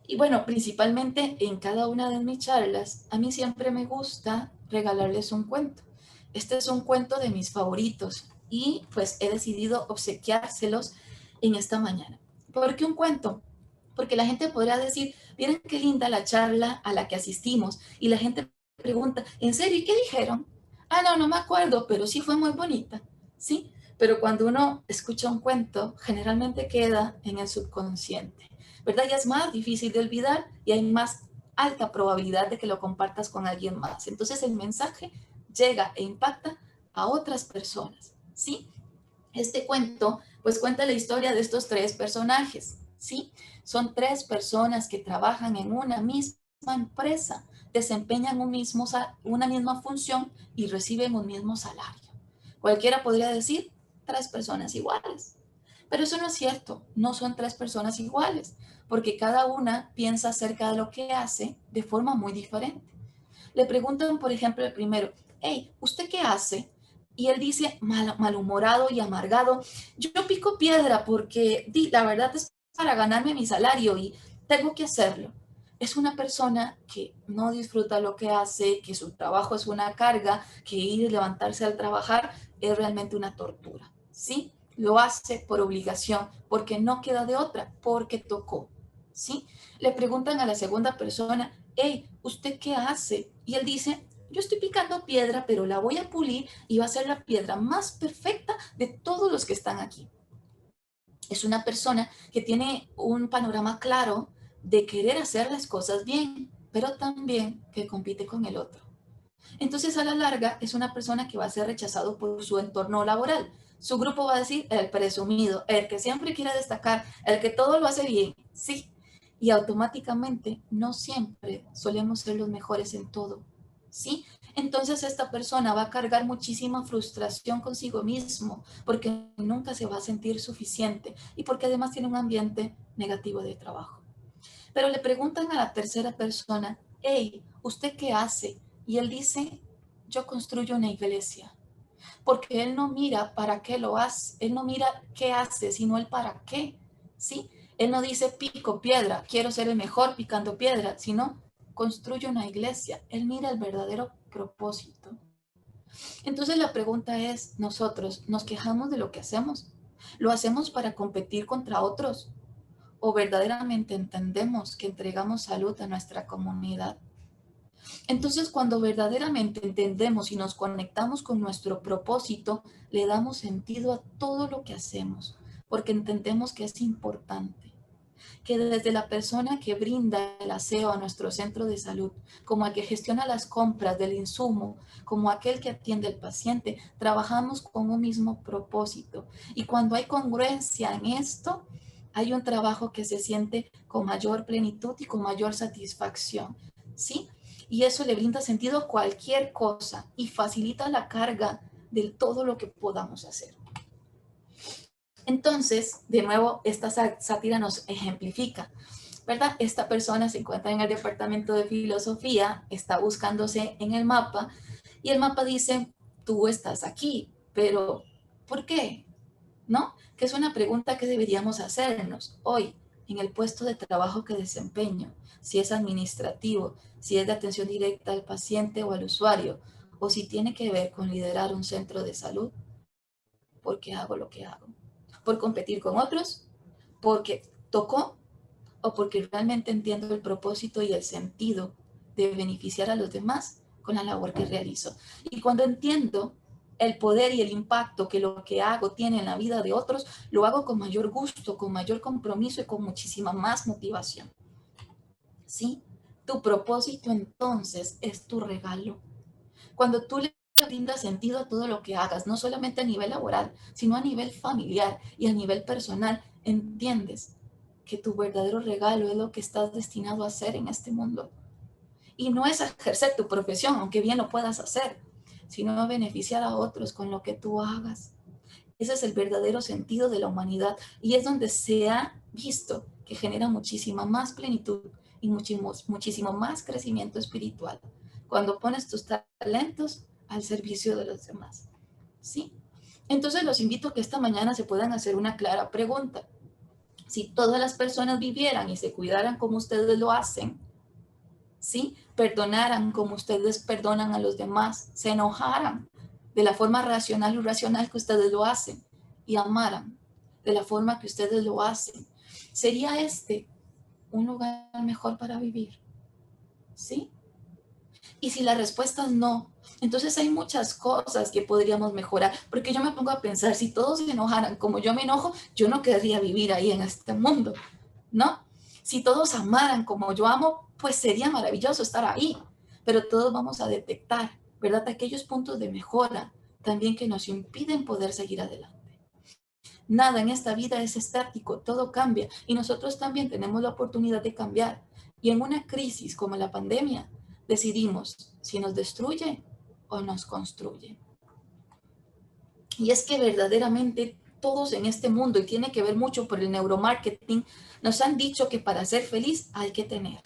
Y bueno, principalmente en cada una de mis charlas, a mí siempre me gusta regalarles un cuento. Este es un cuento de mis favoritos y pues he decidido obsequiárselos en esta mañana. ¿Por qué un cuento? Porque la gente podrá decir, miren qué linda la charla a la que asistimos, y la gente pregunta, ¿en serio? ¿Y qué dijeron? Ah, no, no me acuerdo, pero sí fue muy bonita, ¿sí? Pero cuando uno escucha un cuento, generalmente queda en el subconsciente, ¿verdad? Ya es más difícil de olvidar y hay más alta probabilidad de que lo compartas con alguien más. Entonces el mensaje llega e impacta a otras personas, ¿sí? Este cuento, pues cuenta la historia de estos tres personajes, ¿sí? Son tres personas que trabajan en una misma empresa, desempeñan una misma función y reciben un mismo salario. Cualquiera podría decir, tres personas iguales. Pero eso no es cierto, no son tres personas iguales, porque cada una piensa acerca de lo que hace de forma muy diferente. Le preguntan, por ejemplo, el primero, hey, ¿usted qué hace? Y él dice, malhumorado y amargado, yo pico piedra porque la verdad es para ganarme mi salario y tengo que hacerlo. Es una persona que no disfruta lo que hace, que su trabajo es una carga, que ir y levantarse al trabajar es realmente una tortura, ¿sí? Lo hace por obligación, porque no queda de otra, porque tocó, ¿sí? Le preguntan a la segunda persona, hey, ¿usted qué hace? Y él dice, yo estoy picando piedra, pero la voy a pulir y va a ser la piedra más perfecta de todos los que están aquí. Es una persona que tiene un panorama claro de querer hacer las cosas bien, pero también que compite con el otro. Entonces, a la larga, es una persona que va a ser rechazado por su entorno laboral. Su grupo va a decir el presumido, el que siempre quiere destacar, el que todo lo hace bien, sí. Y automáticamente, no siempre solemos ser los mejores en todo, ¿sí? Entonces, esta persona va a cargar muchísima frustración consigo mismo, porque nunca se va a sentir suficiente y porque además tiene un ambiente negativo de trabajo. Pero le preguntan a la tercera persona, hey, ¿usted qué hace? Y él dice, yo construyo una iglesia. Porque él no mira para qué lo hace, él no mira qué hace, sino el para qué, ¿sí? Él no dice pico piedra, quiero ser el mejor picando piedra, sino construye una iglesia. Él mira el verdadero propósito. Entonces la pregunta es, nosotros nos quejamos de lo que hacemos. ¿Lo hacemos para competir contra otros? ¿O verdaderamente entendemos que entregamos salud a nuestra comunidad? Entonces, cuando verdaderamente entendemos y nos conectamos con nuestro propósito, le damos sentido a todo lo que hacemos, porque entendemos que es importante. Que desde la persona que brinda el aseo a nuestro centro de salud, como el que gestiona las compras del insumo, como aquel que atiende al paciente, trabajamos con un mismo propósito. Y cuando hay congruencia en esto, hay un trabajo que se siente con mayor plenitud y con mayor satisfacción, ¿sí? Y eso le brinda sentido a cualquier cosa y facilita la carga de todo lo que podamos hacer. Entonces, de nuevo, esta sátira nos ejemplifica, ¿verdad? Esta persona se encuentra en el departamento de filosofía, está buscándose en el mapa y el mapa dice, tú estás aquí, pero ¿por qué? ¿No? Que es una pregunta que deberíamos hacernos hoy en el puesto de trabajo que desempeño, si es administrativo, si es de atención directa al paciente o al usuario, o si tiene que ver con liderar un centro de salud, ¿por qué hago lo que hago? ¿Por competir con otros? ¿Porque tocó? ¿O porque realmente entiendo el propósito y el sentido de beneficiar a los demás con la labor que realizo? Y cuando entiendo el poder y el impacto que lo que hago tiene en la vida de otros, lo hago con mayor gusto, con mayor compromiso y con muchísima más motivación. ¿Sí? Tu propósito entonces es tu regalo. Cuando tú le brindas sentido a todo lo que hagas, no solamente a nivel laboral, sino a nivel familiar y a nivel personal, entiendes que tu verdadero regalo es lo que estás destinado a hacer en este mundo. Y no es ejercer tu profesión, aunque bien lo puedas hacer, sino beneficiar a otros con lo que tú hagas. Ese es el verdadero sentido de la humanidad y es donde se ha visto que genera muchísima más plenitud y muchísimo más crecimiento espiritual cuando pones tus talentos al servicio de los demás. ¿Sí? Entonces los invito a que esta mañana se puedan hacer una clara pregunta. Si todas las personas vivieran y se cuidaran como ustedes lo hacen, ¿sí? Perdonaran como ustedes perdonan a los demás, se enojaran de la forma racional y irracional que ustedes lo hacen y amaran de la forma que ustedes lo hacen, ¿sería este un lugar mejor para vivir? ¿Sí? Y si la respuesta es no, entonces hay muchas cosas que podríamos mejorar, porque yo me pongo a pensar, si todos se enojaran como yo me enojo, yo no querría vivir ahí en este mundo, ¿no? Si todos amaran como yo amo, pues sería maravilloso estar ahí, pero todos vamos a detectar, ¿verdad? Aquellos puntos de mejora también que nos impiden poder seguir adelante. Nada en esta vida es estático, todo cambia y nosotros también tenemos la oportunidad de cambiar. Y en una crisis como la pandemia, decidimos si nos destruye o nos construye. Y es que verdaderamente todos en este mundo, y tiene que ver mucho por el neuromarketing, nos han dicho que para ser feliz hay que tener.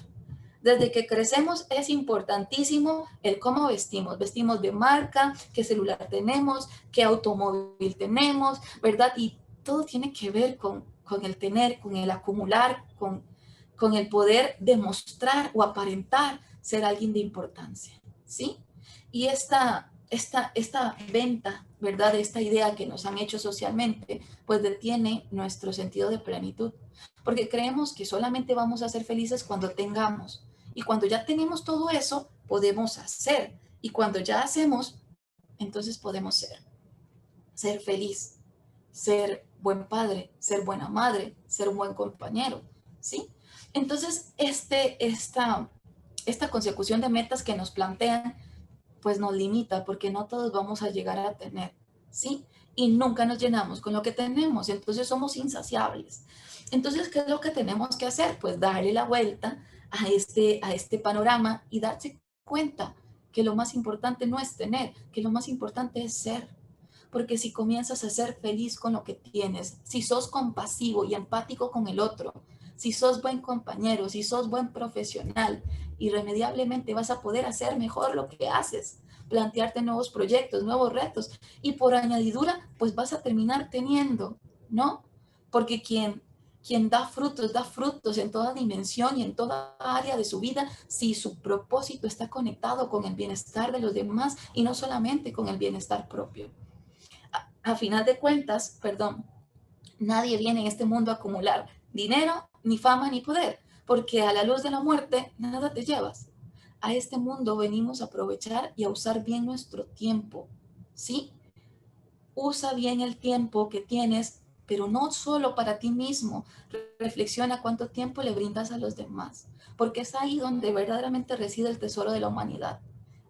Desde que crecemos es importantísimo el cómo vestimos. Vestimos de marca, qué celular tenemos, qué automóvil tenemos, ¿verdad? Y todo tiene que ver con el tener, con el acumular, con el poder demostrar o aparentar ser alguien de importancia, ¿sí? Y esta venta, ¿verdad? Esta idea que nos han hecho socialmente, pues detiene nuestro sentido de plenitud. Porque creemos que solamente vamos a ser felices cuando tengamos. Y cuando ya tenemos todo eso, podemos hacer. Y cuando ya hacemos, entonces podemos ser. Ser feliz, ser buen padre, ser buena madre, ser un buen compañero, ¿sí? Entonces, esta consecución de metas que nos plantean, pues nos limita porque no todos vamos a llegar a tener, ¿sí? Y nunca nos llenamos con lo que tenemos, entonces somos insaciables. Entonces, ¿qué es lo que tenemos que hacer? Pues darle la vuelta a este panorama y darse cuenta que lo más importante no es tener, que lo más importante es ser. Porque si comienzas a ser feliz con lo que tienes, si sos compasivo y empático con el otro, si sos buen compañero, si sos buen profesional, irremediablemente vas a poder hacer mejor lo que haces, plantearte nuevos proyectos, nuevos retos y por añadidura, pues vas a terminar teniendo, ¿no? Porque quien da frutos en toda dimensión y en toda área de su vida, si su propósito está conectado con el bienestar de los demás y no solamente con el bienestar propio. A final de cuentas, perdón, nadie viene en este mundo a acumular dinero, ni fama, ni poder, porque a la luz de la muerte nada te llevas. A este mundo venimos a aprovechar y a usar bien nuestro tiempo, ¿sí? Usa bien el tiempo que tienes, pero no solo para ti mismo. Reflexiona cuánto tiempo le brindas a los demás, porque es ahí donde verdaderamente reside el tesoro de la humanidad.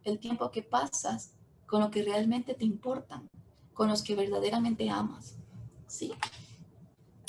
El tiempo que pasas con lo que realmente te importan, con los que verdaderamente amas, ¿sí?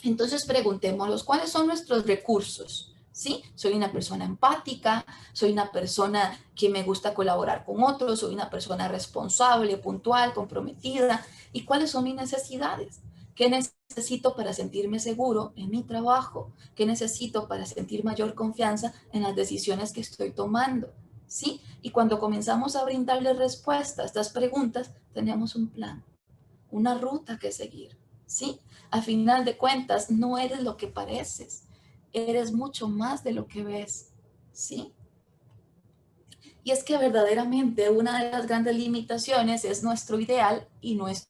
Entonces preguntémonos, ¿cuáles son nuestros recursos? ¿Sí? Soy una persona empática, soy una persona que me gusta colaborar con otros, soy una persona responsable, puntual, comprometida. ¿Y cuáles son mis necesidades? ¿Qué necesito para sentirme seguro en mi trabajo? ¿Qué necesito para sentir mayor confianza en las decisiones que estoy tomando? ¿Sí? Y cuando comenzamos a brindarle respuesta a estas preguntas, tenemos un plan, una ruta que seguir, ¿sí? A final de cuentas, no eres lo que pareces, eres mucho más de lo que ves, ¿sí? Y es que verdaderamente una de las grandes limitaciones es nuestro ideal y nuestra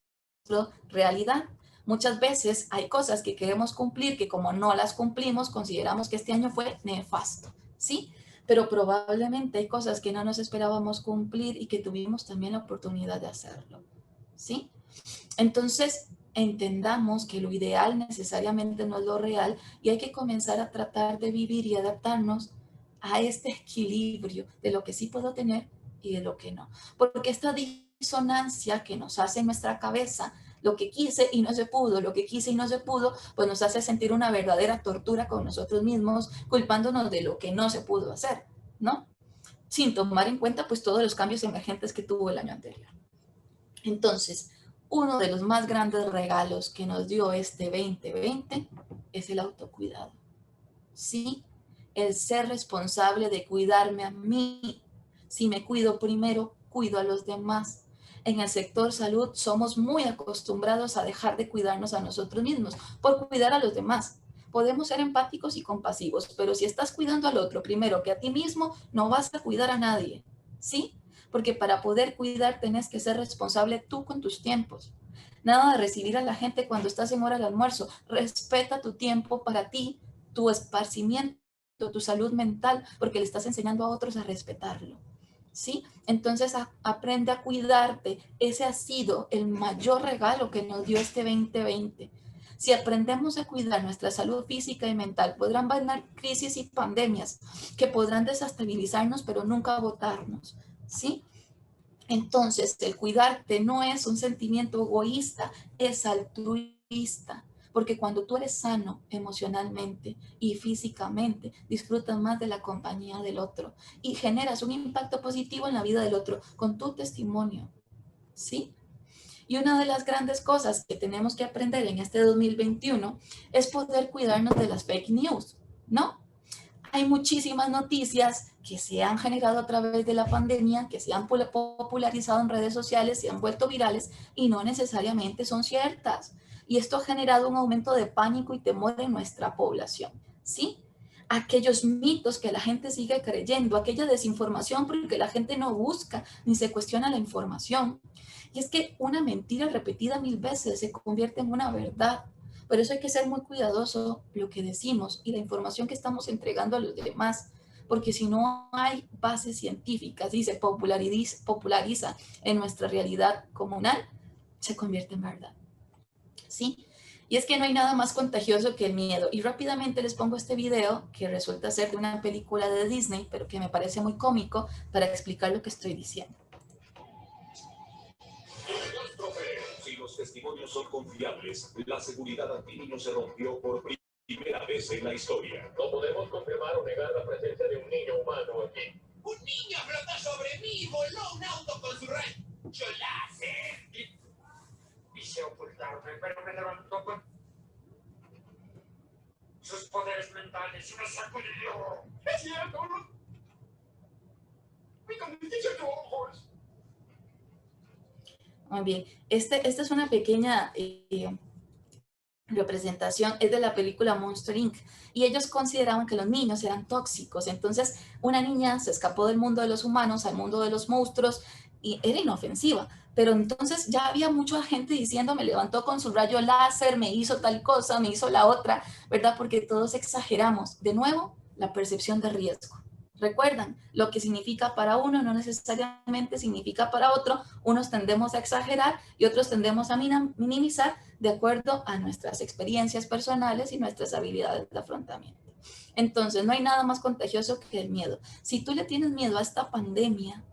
realidad. Muchas veces hay cosas que queremos cumplir que como no las cumplimos, consideramos que este año fue nefasto, ¿sí? Pero probablemente hay cosas que no nos esperábamos cumplir y que tuvimos también la oportunidad de hacerlo, ¿sí? Entonces, entendamos que lo ideal necesariamente no es lo real y hay que comenzar a tratar de vivir y adaptarnos a este equilibrio de lo que sí puedo tener y de lo que no. Porque esta disonancia que nos hace en nuestra cabeza, lo que quise y no se pudo, lo que quise y no se pudo, pues nos hace sentir una verdadera tortura con nosotros mismos, culpándonos de lo que no se pudo hacer, ¿no? Sin tomar en cuenta pues todos los cambios emergentes que tuvo el año anterior. Entonces, uno de los más grandes regalos que nos dio este 2020 es el autocuidado. Sí, el ser responsable de cuidarme a mí. Si me cuido primero, cuido a los demás. En el sector salud somos muy acostumbrados a dejar de cuidarnos a nosotros mismos por cuidar a los demás. Podemos ser empáticos y compasivos, pero si estás cuidando al otro primero que a ti mismo, no vas a cuidar a nadie. ¿Sí? Porque para poder cuidar tenés que ser responsable tú con tus tiempos. Nada de recibir a la gente cuando estás en hora de almuerzo. Respeta tu tiempo para ti, tu esparcimiento, tu salud mental, porque le estás enseñando a otros a respetarlo. ¿Sí? Entonces aprende a cuidarte. Ese ha sido el mayor regalo que nos dio este 2020. Si aprendemos a cuidar nuestra salud física y mental, podrán venir crisis y pandemias que podrán desestabilizarnos, pero nunca agotarnos. ¿Sí? Entonces, el cuidarte no es un sentimiento egoísta, es altruista. Porque cuando tú eres sano emocionalmente y físicamente, disfrutas más de la compañía del otro y generas un impacto positivo en la vida del otro con tu testimonio. ¿Sí? Y una de las grandes cosas que tenemos que aprender en este 2021 es poder cuidarnos de las fake news, ¿no? hay muchísimas noticias que se han generado a través de la pandemia, que se han popularizado en redes sociales, se han vuelto virales y no necesariamente son ciertas. Y esto ha generado un aumento de pánico y temor en nuestra población, ¿sí? Aquellos mitos que la gente sigue creyendo, aquella desinformación porque la gente no busca ni se cuestiona la información. Y es que una mentira repetida 1000 veces se convierte en una verdad. Por eso hay que ser muy cuidadoso lo que decimos y la información que estamos entregando a los demás, porque si no hay bases científicas y se populariza en nuestra realidad comunal, se convierte en verdad. ¿Sí? Y es que no hay nada más contagioso que el miedo. Y rápidamente les pongo este video que resulta ser de una película de Disney, pero que me parece muy cómico para explicar lo que estoy diciendo. Si los testimonios son confiables, la seguridad antiniños se rompió por primera vez en la historia. No podemos confirmar o negar la presencia de un niño humano aquí. ¡Un niño flotó sobre mí y voló un auto con su rayo láser! Quise ocultarme, pero me levantó con sus poderes mentales y me sacudió. ¡Es cierto! ¡Mi condición de ojos! Muy bien, esta es una pequeña representación, es de la película Monster Inc. Y ellos consideraban que los niños eran tóxicos. Entonces, una niña se escapó del mundo de los humanos al mundo de los monstruos y era inofensiva. Pero entonces ya había mucha gente diciendo, me levantó con su rayo láser, me hizo tal cosa, me hizo la otra, ¿verdad? Porque todos exageramos. De nuevo, la percepción de riesgo. Recuerdan, lo que significa para uno no necesariamente significa para otro. Unos tendemos a exagerar y otros tendemos a minimizar de acuerdo a nuestras experiencias personales y nuestras habilidades de afrontamiento. Entonces, no hay nada más contagioso que el miedo. Si tú le tienes miedo a esta pandemia,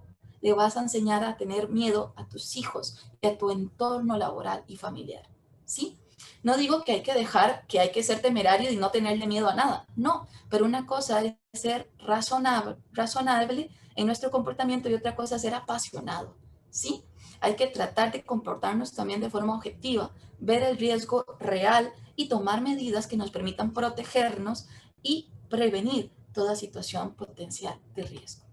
le vas a enseñar a tener miedo a tus hijos y a tu entorno laboral y familiar, ¿sí? No digo que hay que dejar, que hay que ser temerario y no tenerle miedo a nada, no, pero una cosa es ser razonable en nuestro comportamiento y otra cosa es ser apasionado, ¿sí? Hay que tratar de comportarnos también de forma objetiva, ver el riesgo real y tomar medidas que nos permitan protegernos y prevenir toda situación potencial de riesgo.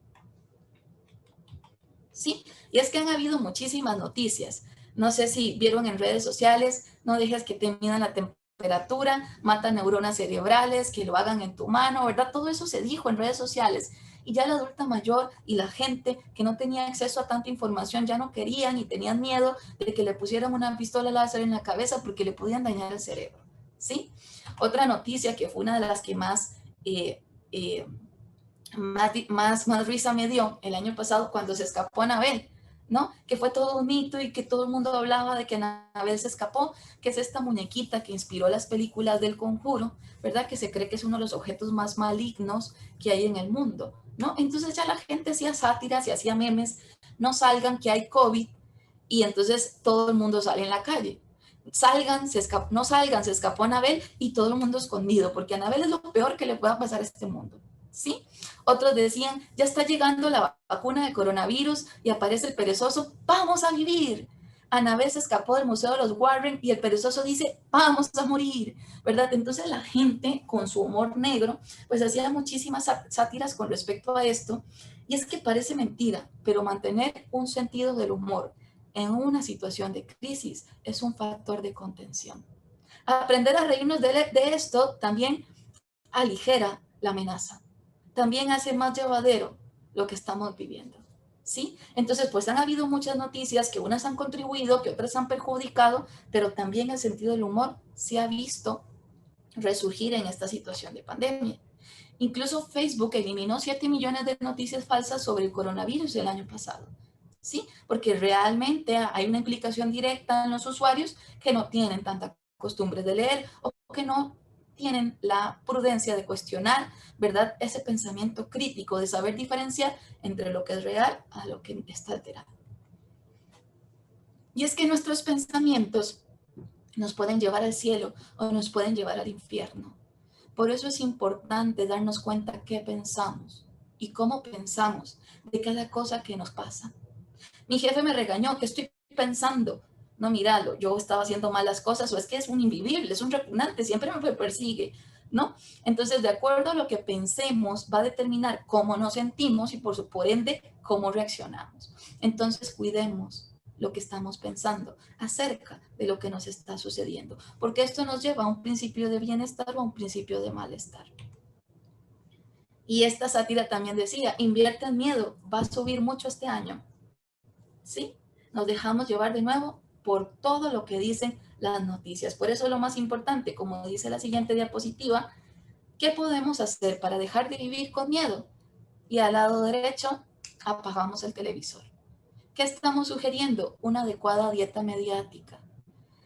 ¿Sí? Y es que han habido muchísimas noticias. No sé si vieron en redes sociales, no dejes que te midan la temperatura, mata neuronas cerebrales, que lo hagan en tu mano, ¿verdad? Todo eso se dijo en redes sociales. Y ya la adulta mayor y la gente que no tenía acceso a tanta información ya no querían y tenían miedo de que le pusieran una pistola láser en la cabeza porque le podían dañar el cerebro, ¿sí? Otra noticia que fue una de las que más risa me dio el año pasado cuando se escapó Annabelle, ¿no? Que fue todo un mito y que todo el mundo hablaba de que Annabelle se escapó, que es esta muñequita que inspiró las películas del Conjuro, ¿verdad? Que se cree que es uno de los objetos más malignos que hay en el mundo, ¿no? Entonces ya la gente hacía sátiras y hacía memes, no salgan que hay COVID, y entonces todo el mundo sale en la calle. No salgan, se escapó Annabelle y todo el mundo escondido, porque Annabelle es lo peor que le pueda pasar a este mundo, ¿sí? Otros decían, ya está llegando la vacuna de coronavirus y aparece el perezoso, ¡vamos a vivir! Annabelle se escapó del Museo de los Warren y el perezoso dice, ¡vamos a morir! ¿Verdad? Entonces la gente, con su humor negro, pues hacía muchísimas sátiras con respecto a esto. Y es que parece mentira, pero mantener un sentido del humor en una situación de crisis es un factor de contención. Aprender a reírnos de esto también aligera la amenaza. También hace más llevadero lo que estamos viviendo, ¿sí? Entonces, pues han habido muchas noticias que unas han contribuido, que otras han perjudicado, pero también el sentido del humor se ha visto resurgir en esta situación de pandemia. Incluso Facebook eliminó 7 millones de noticias falsas sobre el coronavirus el año pasado, ¿sí? Porque realmente hay una implicación directa en los usuarios que no tienen tanta costumbre de leer o que no tienen la prudencia de cuestionar, ¿verdad? Ese pensamiento crítico de saber diferenciar entre lo que es real a lo que está alterado. Y es que nuestros pensamientos nos pueden llevar al cielo o nos pueden llevar al infierno. Por eso es importante darnos cuenta qué pensamos y cómo pensamos de cada cosa que nos pasa. Mi jefe me regañó, ¿qué estoy pensando? No, míralo, yo estaba haciendo malas cosas o es que es un invivible, es un repugnante, siempre me persigue. ¿no? Entonces, de acuerdo a lo que pensemos, va a determinar cómo nos sentimos y por ende, cómo reaccionamos. Entonces, cuidemos lo que estamos pensando acerca de lo que nos está sucediendo, porque esto nos lleva a un principio de bienestar o a un principio de malestar. Y esta sátira también decía, invierte en miedo, va a subir mucho este año. ¿Sí? Nos dejamos llevar de nuevo por todo lo que dicen las noticias. Por eso lo más importante, como dice la siguiente diapositiva, ¿qué podemos hacer para dejar de vivir con miedo? Y al lado derecho, apagamos el televisor. ¿Qué estamos sugiriendo? Una adecuada dieta mediática.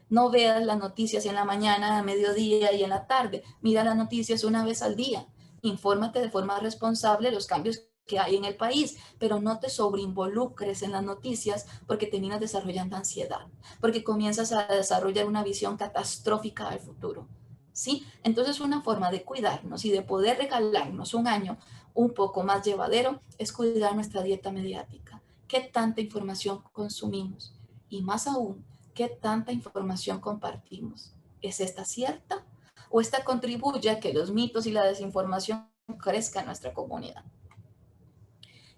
No veas las noticias en la mañana, a mediodía y en la tarde. Mira las noticias una vez al día. Infórmate de forma responsable de los cambios que hay en el país, pero no te sobreinvolucres en las noticias porque terminas desarrollando ansiedad, porque comienzas a desarrollar una visión catastrófica del futuro. ¿Sí? Entonces una forma de cuidarnos y de poder regalarnos un año un poco más llevadero es cuidar nuestra dieta mediática. ¿Qué tanta información consumimos? Y más aún, ¿qué tanta información compartimos? ¿Es esta cierta? ¿O esta contribuye a que los mitos y la desinformación crezcan en nuestra comunidad?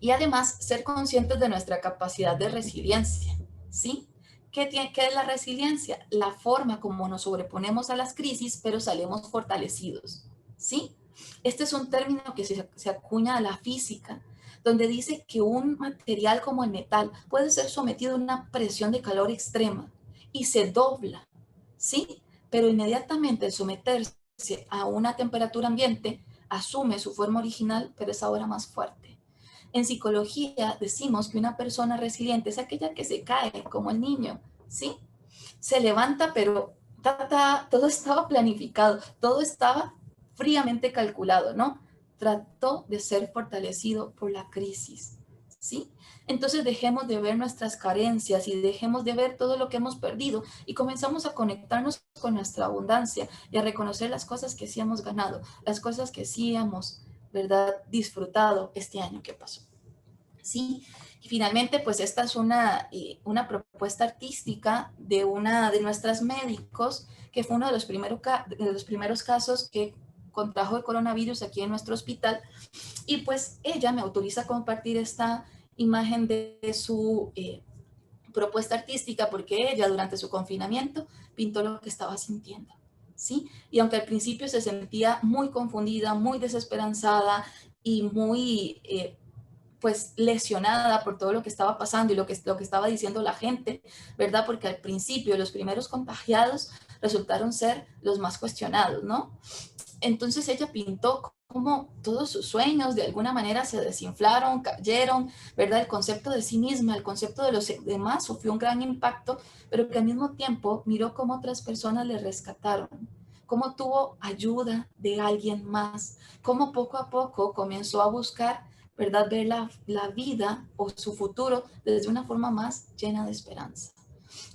Y además, ser conscientes de nuestra capacidad de resiliencia, ¿sí? ¿Qué es la resiliencia? La forma como nos sobreponemos a las crisis, pero salimos fortalecidos, ¿sí? Este es un término que se acuña a la física, donde dice que un material como el metal puede ser sometido a una presión de calor extrema y se dobla, ¿sí? Pero inmediatamente al someterse a una temperatura ambiente, asume su forma original, pero es ahora más fuerte. En psicología decimos que una persona resiliente es aquella que se cae, como el niño, ¿sí? Se levanta, pero todo estaba planificado, todo estaba fríamente calculado, ¿no? Trató de ser fortalecido por la crisis, ¿sí? Entonces dejemos de ver nuestras carencias y dejemos de ver todo lo que hemos perdido y comenzamos a conectarnos con nuestra abundancia y a reconocer las cosas que sí hemos ganado, las cosas que sí hemos, ¿verdad?, disfrutado este año que pasó. ¿Sí? Y finalmente, pues esta es una propuesta artística de una de nuestras médicos, que fue uno de los primeros casos que contrajo el coronavirus aquí en nuestro hospital. Y pues ella me autoriza a compartir esta imagen de su propuesta artística porque ella durante su confinamiento pintó lo que estaba sintiendo. ¿Sí? Y aunque al principio se sentía muy confundida, muy desesperanzada y muy pues lesionada por todo lo que estaba pasando y lo que estaba diciendo la gente, ¿verdad? Porque al principio los primeros contagiados resultaron ser los más cuestionados, ¿no? Entonces ella pintó como todos sus sueños de alguna manera se desinflaron, cayeron, ¿verdad? El concepto de sí misma, el concepto de los demás sufrió un gran impacto, pero que al mismo tiempo miró cómo otras personas le rescataron, cómo tuvo ayuda de alguien más, cómo poco a poco comenzó a buscar, ¿verdad?, ver la vida o su futuro desde una forma más llena de esperanza.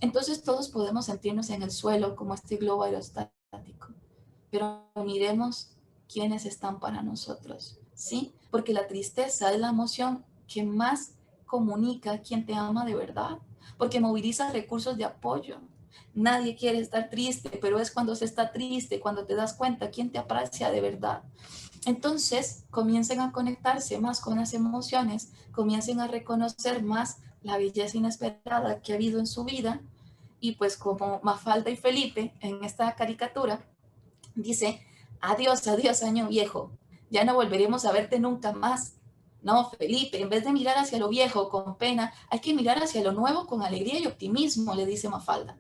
Entonces todos podemos sentirnos en el suelo como este globo aerostático, pero miremos quiénes están para nosotros, ¿sí? Porque la tristeza es la emoción que más comunica quien te ama de verdad, porque moviliza recursos de apoyo. Nadie quiere estar triste, pero es cuando se está triste, cuando te das cuenta quién te aprecia de verdad. Entonces, comiencen a conectarse más con las emociones, comiencen a reconocer más la belleza inesperada que ha habido en su vida. Y pues como Mafalda y Felipe en esta caricatura, dice, adiós, adiós año viejo, ya no volveremos a verte nunca más. No, Felipe, en vez de mirar hacia lo viejo con pena, hay que mirar hacia lo nuevo con alegría y optimismo, le dice Mafalda.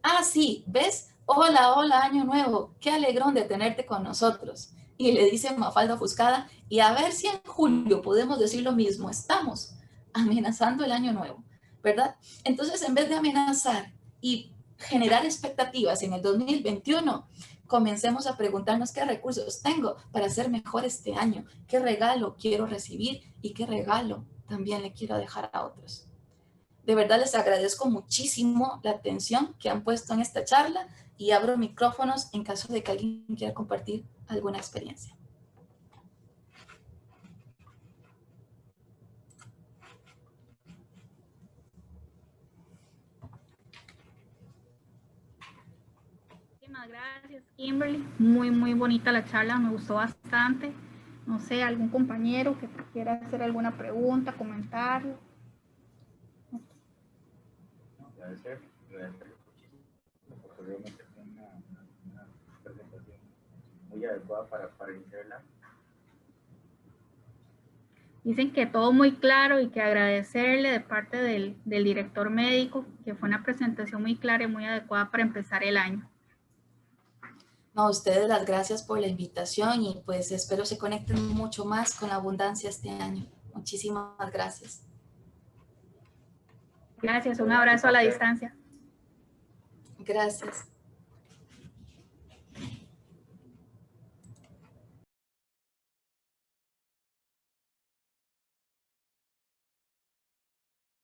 Ah, sí, ¿ves? Hola, hola, año nuevo, qué alegrón de tenerte con nosotros. Y le dice Mafalda ofuscada, y a ver si en julio podemos decir lo mismo, estamos amenazando el año nuevo, ¿verdad? Entonces, en vez de amenazar y generar expectativas en el 2021, comencemos a preguntarnos qué recursos tengo para hacer mejor este año, qué regalo quiero recibir y qué regalo también le quiero dejar a otros. De verdad les agradezco muchísimo la atención que han puesto en esta charla y abro micrófonos en caso de que alguien quiera compartir alguna experiencia. Muchísimas gracias, Kimberly. Muy, muy bonita la charla, me gustó bastante. No sé, algún compañero que quiera hacer alguna pregunta, comentarlo. Agradecer muchísimo, porque realmente fue una presentación muy adecuada para iniciar el año. Dicen que todo muy claro y que agradecerle de parte del director médico, que fue una presentación muy clara y muy adecuada para empezar el año. No, a ustedes las gracias por la invitación y pues espero se conecten mucho más con la abundancia este año. Muchísimas gracias. Gracias, un abrazo a la distancia. Gracias.